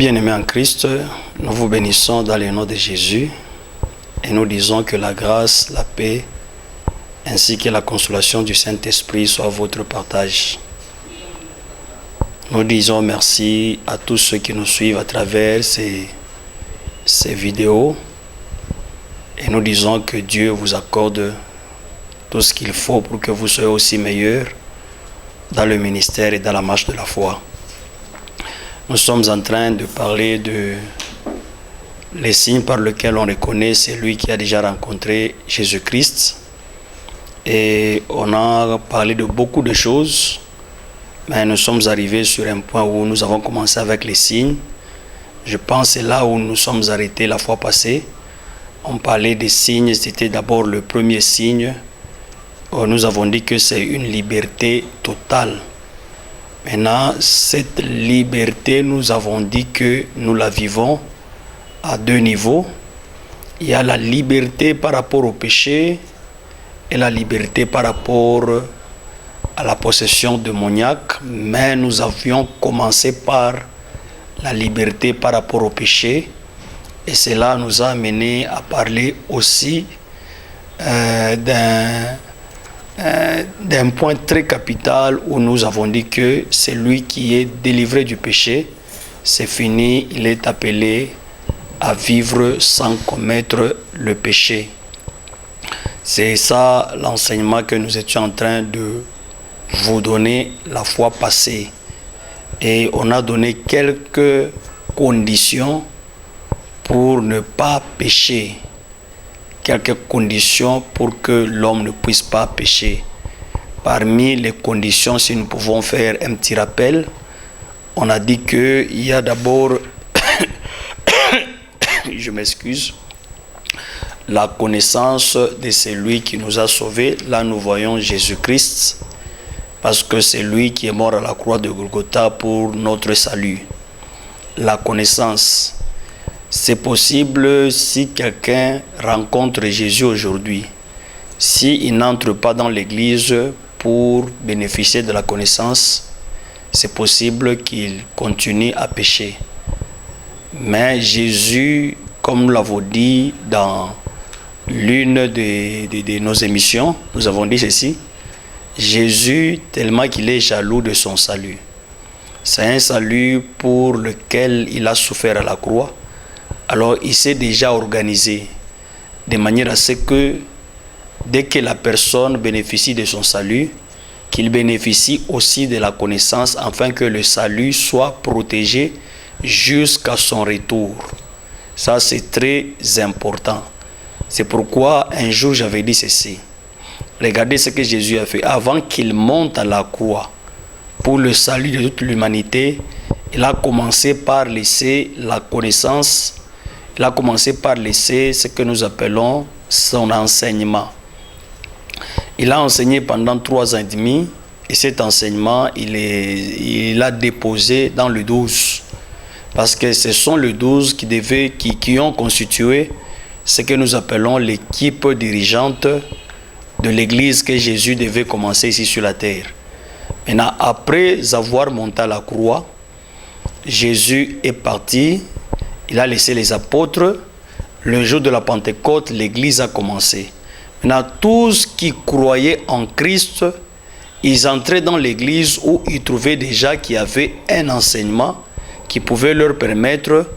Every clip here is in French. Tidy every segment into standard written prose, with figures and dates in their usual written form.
Bien-aimés en Christ, nous vous bénissons dans le nom de Jésus et nous disons que la grâce, la paix ainsi que la consolation du Saint-Esprit soient votre partage. Nous disons merci à tous ceux qui nous suivent à travers ces vidéos et nous disons que Dieu vous accorde tout ce qu'il faut pour que vous soyez aussi meilleurs dans le ministère et dans la marche de la foi. Nous sommes en train de parler de les signes par lesquels on reconnaît celui qui a déjà rencontré Jésus-Christ. Et on a parlé de beaucoup de choses, mais nous sommes arrivés sur un point où nous avons commencé avec les signes. Je pense que c'est là où nous sommes arrêtés la fois passée. On parlait des signes, c'était d'abord le premier signe. Nous avons dit que c'est une liberté totale. Maintenant, cette liberté, nous avons dit que nous la vivons à deux niveaux. Il y a la liberté par rapport au péché et la liberté par rapport à la possession démoniaque. Mais nous avions commencé par la liberté par rapport au péché. Et cela nous a amené à parler aussi d'un point très capital où nous avons dit que celui qui est délivré du péché, c'est fini, il est appelé à vivre sans commettre le péché. C'est ça l'enseignement que nous étions en train de vous donner la fois passée. Et on a donné quelques conditions pour ne pas pécher. Quelques conditions pour que l'homme ne puisse pas pécher. Parmi les conditions, si nous pouvons faire un petit rappel, on a dit qu'il y a d'abord, je m'excuse, la connaissance de celui qui nous a sauvés. Là, nous voyons Jésus-Christ, parce que c'est lui qui est mort à la croix de Golgotha pour notre salut. La connaissance. C'est possible si quelqu'un rencontre Jésus aujourd'hui, s'il n'entre pas dans l'église pour bénéficier de la connaissance, c'est possible qu'il continue à pécher. Mais Jésus, comme nous l'avons dit dans l'une de nos émissions, nous avons dit ceci, Jésus, tellement qu'il est jaloux de son salut, c'est un salut pour lequel il a souffert à la croix. Alors, il s'est déjà organisé de manière à ce que dès que la personne bénéficie de son salut, qu'il bénéficie aussi de la connaissance afin que le salut soit protégé jusqu'à son retour. Ça, c'est très important. C'est pourquoi un jour, j'avais dit ceci. Regardez ce que Jésus a fait. Avant qu'il monte à la croix pour le salut de toute l'humanité, il a commencé par laisser la connaissance. Il a commencé par laisser ce que nous appelons son enseignement. Il a enseigné pendant 3 ans et demi et cet enseignement, il l'a déposé dans le 12. Parce que ce sont les 12 qui ont constitué ce que nous appelons l'équipe dirigeante de l'église que Jésus devait commencer ici sur la terre. Maintenant, après avoir monté à la croix, Jésus est parti. Il a laissé les apôtres. Le jour de la Pentecôte, l'église a commencé. Maintenant, tous qui croyaient en Christ, ils entraient dans l'église où ils trouvaient déjà qu'il y avait un enseignement qui pouvait leur permettre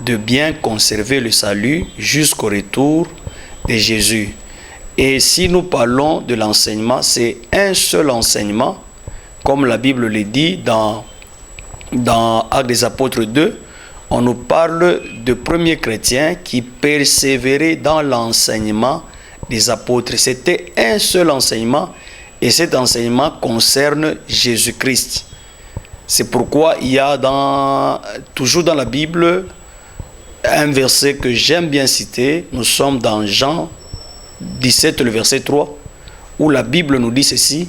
de bien conserver le salut jusqu'au retour de Jésus. Et si nous parlons de l'enseignement, c'est un seul enseignement, comme la Bible le dit dans Actes des Apôtres 2, on nous parle de premiers chrétiens qui persévéraient dans l'enseignement des apôtres. C'était un seul enseignement et cet enseignement concerne Jésus-Christ. C'est pourquoi il y a toujours dans la Bible un verset que j'aime bien citer. Nous sommes dans Jean 17, le verset 3, où la Bible nous dit ceci.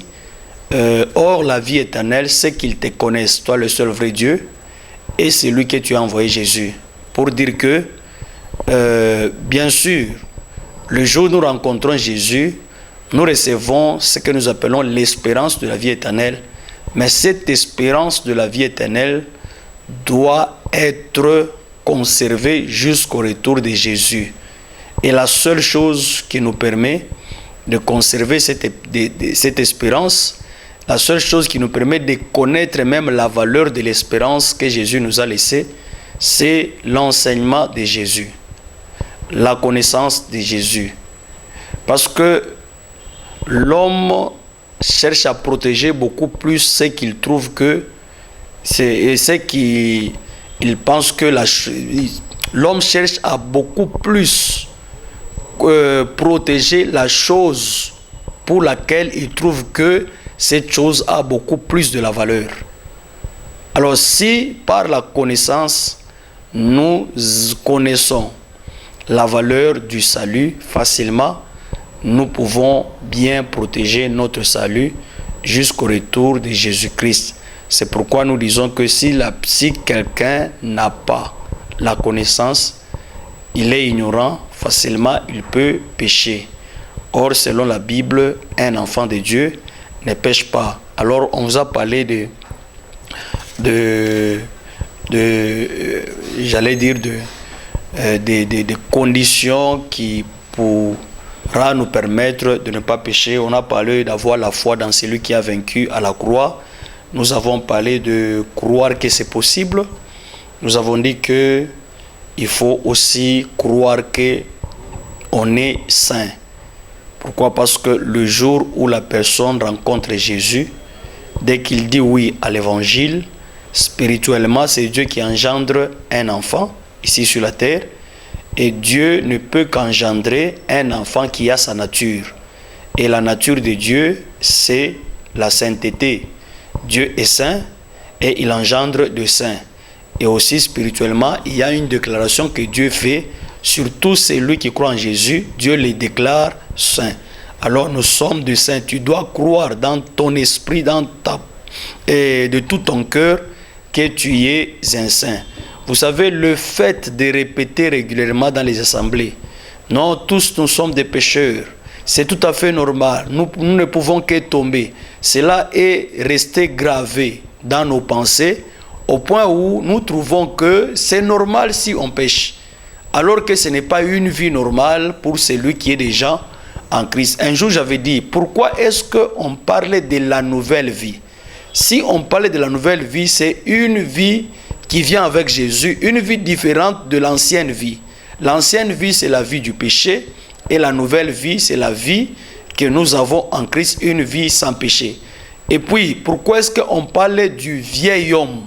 Or, la vie éternelle, c'est qu'ils te connaissent, toi le seul vrai Dieu, et c'est lui que tu as envoyé Jésus. Pour dire que, bien sûr, le jour où nous rencontrons Jésus, nous recevons ce que nous appelons l'espérance de la vie éternelle. Mais cette espérance de la vie éternelle doit être conservé jusqu'au retour de Jésus. Et la seule chose qui nous permet de conserver cette espérance, la seule chose qui nous permet de connaître même la valeur de l'espérance que Jésus nous a laissée, c'est l'enseignement de Jésus, la connaissance de Jésus. Parce que l'homme cherche à protéger beaucoup plus ce qu'il trouve que il pense que l'homme cherche à beaucoup plus protéger la chose pour laquelle il trouve que cette chose a beaucoup plus de la valeur. Alors si par la connaissance, nous connaissons la valeur du salut facilement, nous pouvons bien protéger notre salut jusqu'au retour de Jésus-Christ. C'est pourquoi nous disons que si quelqu'un n'a pas la connaissance, il est ignorant, facilement il peut pécher. Or, selon la Bible, un enfant de Dieu ne pêche pas. Alors, on vous a parlé des conditions qui pourra nous permettre de ne pas pécher. On a parlé d'avoir la foi dans celui qui a vaincu à la croix. Nous avons parlé de croire que c'est possible. Nous avons dit que il faut aussi croire qu'on est saint. Pourquoi? Parce que le jour où la personne rencontre Jésus, dès qu'il dit oui à l'évangile, spirituellement, c'est Dieu qui engendre un enfant ici sur la terre. Et Dieu ne peut qu'engendrer un enfant qui a sa nature. Et la nature de Dieu, c'est la sainteté. Dieu est saint et il engendre de saints. Et aussi spirituellement, il y a une déclaration que Dieu fait sur tous celui qui croit en Jésus. Dieu les déclare saints. Alors nous sommes de saints. Tu dois croire dans ton esprit, et de tout ton cœur que tu es un saint. Vous savez, le fait de répéter régulièrement dans les assemblées, non, tous nous sommes des pécheurs. C'est tout à fait normal. Nous ne pouvons que tomber. Cela est resté gravé dans nos pensées au point où nous trouvons que c'est normal si on pêche. Alors que ce n'est pas une vie normale pour celui qui est déjà en Christ. Un jour, j'avais dit, pourquoi est-ce qu'on parlait de la nouvelle vie? Si on parlait de la nouvelle vie, c'est une vie qui vient avec Jésus, une vie différente de l'ancienne vie. L'ancienne vie, c'est la vie du péché, et la nouvelle vie, c'est la vie que nous avons en Christ, une vie sans péché. Et puis, pourquoi est-ce qu'on parlait du vieil homme?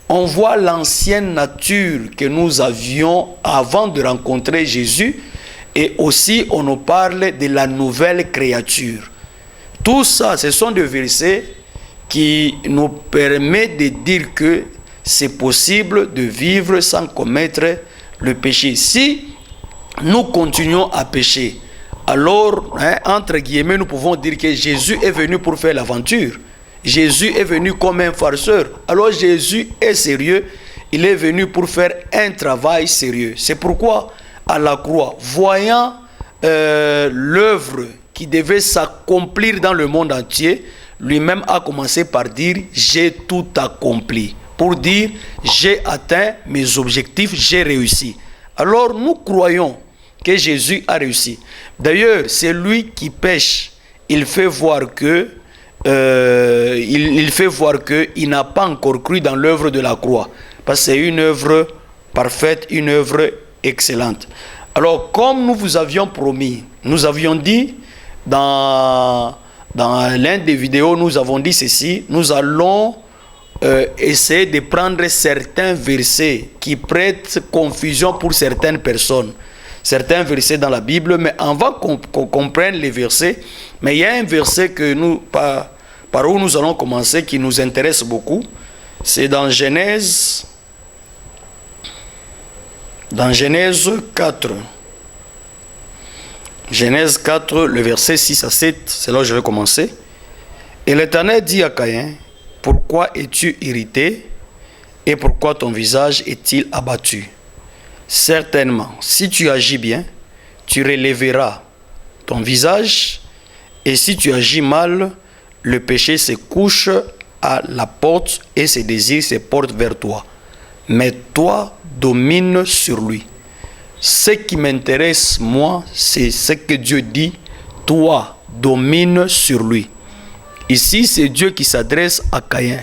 On voit l'ancienne nature que nous avions avant de rencontrer Jésus, et aussi on nous parle de la nouvelle créature. Tout ça, ce sont des versets qui nous permettent de dire que c'est possible de vivre sans commettre le péché. Si nous continuons à pécher, alors, entre guillemets, nous pouvons dire que Jésus est venu pour faire l'aventure. Jésus est venu comme un farceur. Alors Jésus est sérieux. Il est venu pour faire un travail sérieux. C'est pourquoi, à la croix, voyant l'œuvre qui devait s'accomplir dans le monde entier, lui-même a commencé par dire « J'ai tout accompli ». Pour dire « J'ai atteint mes objectifs, j'ai réussi ». Alors nous croyons que Jésus a réussi. D'ailleurs, c'est lui qui pêche. Il fait voir que il n'a pas encore cru dans l'œuvre de la croix. Parce que c'est une œuvre parfaite, une œuvre excellente. Alors, comme nous vous avions promis, nous avions dit dans l'un des vidéos, nous avons dit ceci, nous allons essayer de prendre certains versets qui prêtent confusion pour certaines personnes. Certains versets dans la Bible, mais avant qu'on comprenne les versets, mais il y a un verset que par où nous allons commencer qui nous intéresse beaucoup. C'est dans Genèse 4. Genèse 4, le verset 6 à 7, c'est là où je vais commencer. Et l'Éternel dit à Caïn, « Pourquoi es-tu irrité et pourquoi ton visage est-il abattu? Certainement, si tu agis bien, tu relèveras ton visage, et si tu agis mal, le péché se couche à la porte et ses désirs se portent vers toi. mais toi, domine sur lui. Ce qui m'intéresse, moi, c'est ce que Dieu dit, toi, domine sur lui. Ici, c'est Dieu qui s'adresse à Caïn.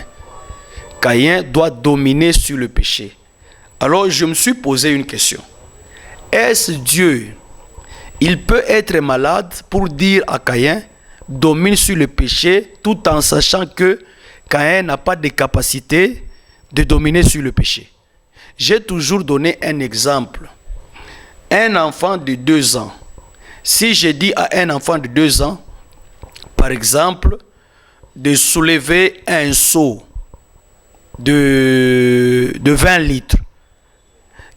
Caïn doit dominer sur le péché. Alors, je me suis posé une question. Est-ce Dieu, il peut être malade pour dire à Caïn, domine sur le péché, tout en sachant que Caïn n'a pas de capacité de dominer sur le péché? J'ai toujours donné un exemple. Un enfant de 2 ans, si je dis à un enfant de 2 ans, par exemple, de soulever un seau de 20 litres,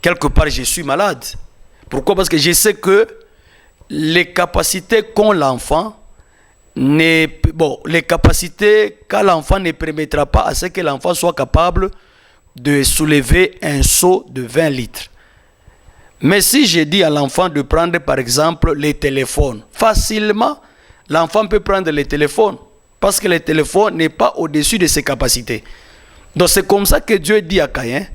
quelque part je suis malade. Pourquoi? Parce que je sais que les capacités qu'ont l'enfant, les capacités qu'a l'enfant ne permettra pas à ce que l'enfant soit capable de soulever un seau de 20 litres. Mais si je dis à l'enfant de prendre par exemple les téléphones, facilement l'enfant peut prendre les téléphones parce que le téléphone n'est pas au-dessus de ses capacités. Donc c'est comme ça que Dieu dit à Caïn,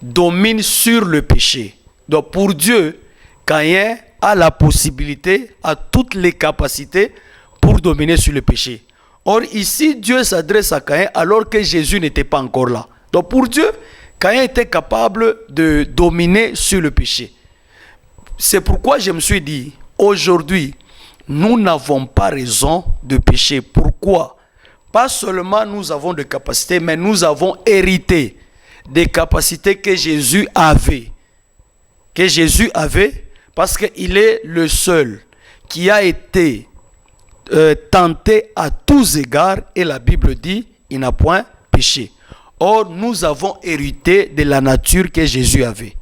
domine sur le péché. Donc pour Dieu, Caïn a la possibilité, a toutes les capacités pour dominer sur le péché. Or ici, Dieu s'adresse à Caïn alors que Jésus n'était pas encore là. Donc pour Dieu, Caïn était capable de dominer sur le péché. C'est pourquoi je me suis dit, aujourd'hui, nous n'avons pas raison de pécher. Pourquoi? Pas seulement nous avons des capacités, mais nous avons hérité des capacités que Jésus avait. Que Jésus avait, parce qu'il est le seul qui a été tenté à tous égards, et la Bible dit, il n'a point péché. Or, nous avons hérité de la nature que Jésus avait.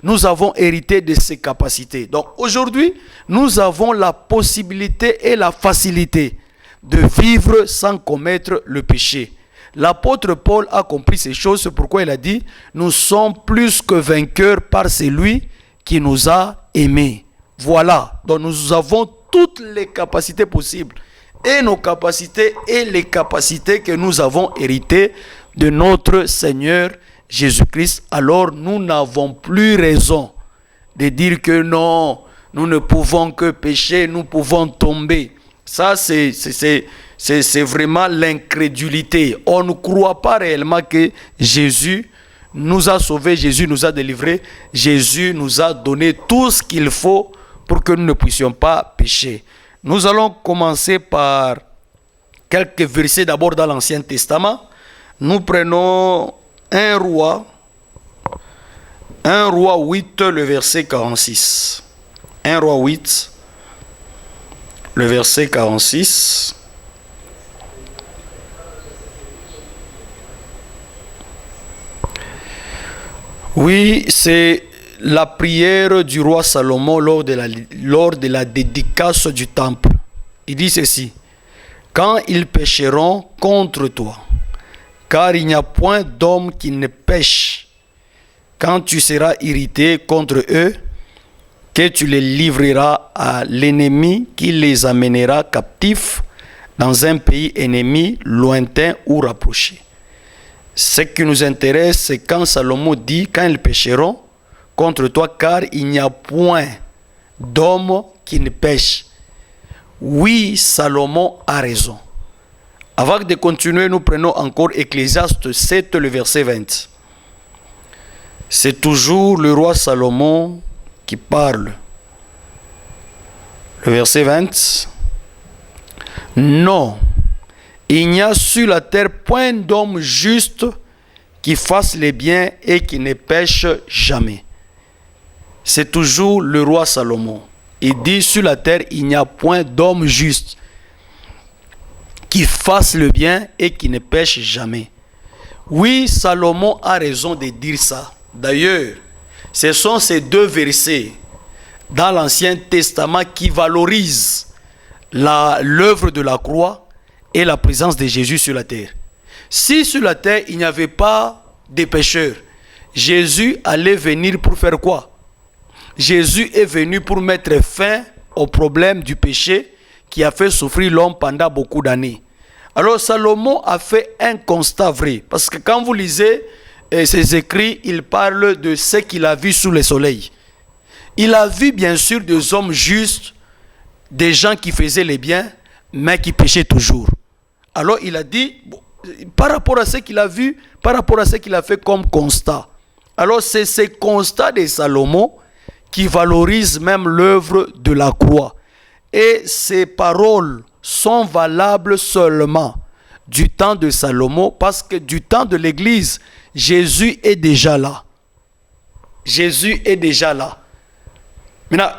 Nous avons hérité de ses capacités. Donc aujourd'hui, nous avons la possibilité et la facilité de vivre sans commettre le péché. L'apôtre Paul a compris ces choses, c'est pourquoi il a dit, nous sommes plus que vainqueurs par celui qui nous a aimés. Voilà, donc nous avons toutes les capacités possibles. Et nos capacités et les capacités que nous avons héritées de notre Seigneur Jésus-Christ, alors nous n'avons plus raison de dire que non, nous ne pouvons que pécher, nous pouvons tomber. Ça, c'est vraiment l'incrédulité. On ne croit pas réellement que Jésus nous a sauvés, Jésus nous a délivrés, Jésus nous a donné tout ce qu'il faut pour que nous ne puissions pas pécher. Nous allons commencer par quelques versets d'abord dans l'Ancien Testament. Nous prenons 1 Roi 8, le verset 46. 1 Roi 8, le verset 46. Oui, c'est la prière du roi Salomon lors de la dédicace du temple. Il dit ceci: quand ils pécheront contre toi, car il n'y a point d'homme qui ne pêche, quand tu seras irrité contre eux, que tu les livreras à l'ennemi qui les amènera captifs dans un pays ennemi lointain ou rapproché. Ce qui nous intéresse, c'est quand Salomon dit, quand ils pécheront contre toi, car il n'y a point d'homme qui ne pêche. Oui, Salomon a raison. Avant de continuer, nous prenons encore Ecclésiaste 7, le verset 20. C'est toujours le roi Salomon qui parle. Le verset 20. Non, il n'y a sur la terre point d'homme juste qui fasse le bien et qui ne pêche jamais. C'est toujours le roi Salomon. Il dit sur la terre, il n'y a point d'homme juste qui fasse le bien et qui ne pêche jamais. Oui, Salomon a raison de dire ça. D'ailleurs, ce sont ces deux versets dans l'Ancien Testament qui valorisent l'œuvre de la croix et la présence de Jésus sur la terre. Si sur la terre, il n'y avait pas de pécheurs, Jésus allait venir pour faire quoi? Jésus est venu pour mettre fin au problème du péché qui a fait souffrir l'homme pendant beaucoup d'années. Alors Salomon a fait un constat vrai, parce que quand vous lisez ses écrits, il parle de ce qu'il a vu sous le soleil. Il a vu bien sûr des hommes justes, des gens qui faisaient les biens, mais qui péchaient toujours. Alors il a dit, par rapport à ce qu'il a vu, par rapport à ce qu'il a fait comme constat. Alors c'est ce constat de Salomon qui valorise même l'œuvre de la croix. Et ces paroles sont valables seulement du temps de Salomon, parce que du temps de l'Église, Jésus est déjà là. Jésus est déjà là. Maintenant,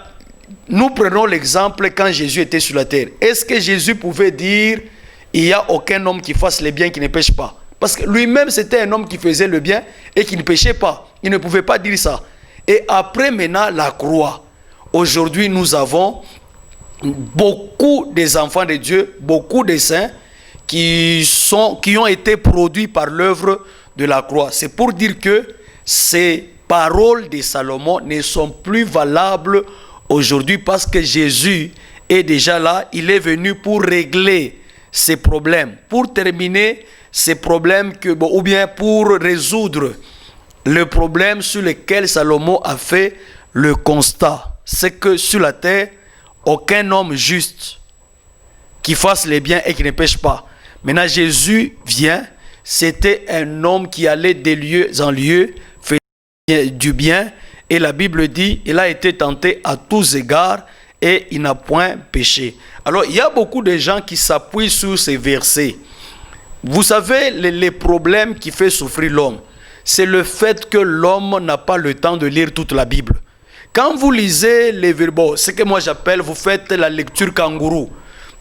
nous prenons l'exemple quand Jésus était sur la terre. Est-ce que Jésus pouvait dire il n'y a aucun homme qui fasse le bien qui ne pêche pas? Parce que lui-même c'était un homme qui faisait le bien et qui ne péchait pas. Il ne pouvait pas dire ça. Et après maintenant la croix. Aujourd'hui nous avons beaucoup des enfants de Dieu, beaucoup de saints qui ont été produits par l'œuvre de la croix. C'est pour dire que ces paroles de Salomon ne sont plus valables aujourd'hui parce que Jésus est déjà là. Il est venu pour régler ces problèmes, pour terminer ces problèmes ou bien pour résoudre le problème sur lequel Salomon a fait le constat. C'est que sur la terre, aucun homme juste qui fasse les biens et qui ne pêche pas. Maintenant Jésus vient, c'était un homme qui allait de lieu en lieu, faisait du bien, et la Bible dit, il a été tenté à tous égards et il n'a point péché. Alors il y a beaucoup de gens qui s'appuient sur ces versets. Vous savez, les problèmes qui fait souffrir l'homme, c'est le fait que l'homme n'a pas le temps de lire toute la Bible. Quand vous lisez les verbes, ce que moi j'appelle, vous faites la lecture kangourou.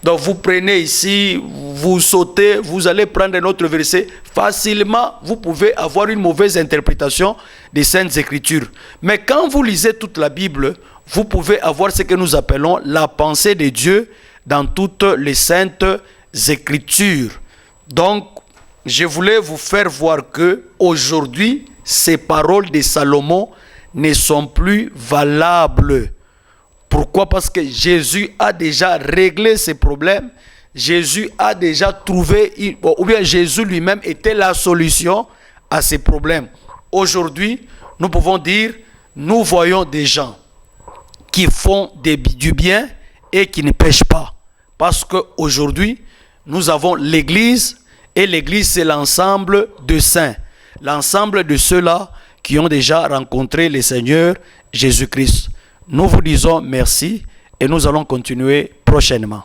Donc vous prenez ici, vous sautez, vous allez prendre un autre verset. Facilement, vous pouvez avoir une mauvaise interprétation des Saintes Écritures. Mais quand vous lisez toute la Bible, vous pouvez avoir ce que nous appelons la pensée de Dieu dans toutes les Saintes Écritures. Donc, je voulais vous faire voir que aujourd'hui, ces paroles de Salomon ne sont plus valables. Pourquoi? Parce que Jésus a déjà réglé ces problèmes. Jésus a déjà trouvé, ou bien Jésus lui-même était la solution à ces problèmes. Aujourd'hui, nous pouvons dire, nous voyons des gens qui font du bien et qui ne pêchent pas. Parce qu'aujourd'hui, nous avons l'Église, et l'Église c'est l'ensemble de saints. L'ensemble de ceux-là qui ont déjà rencontré le Seigneur Jésus-Christ. Nous vous disons merci et nous allons continuer prochainement.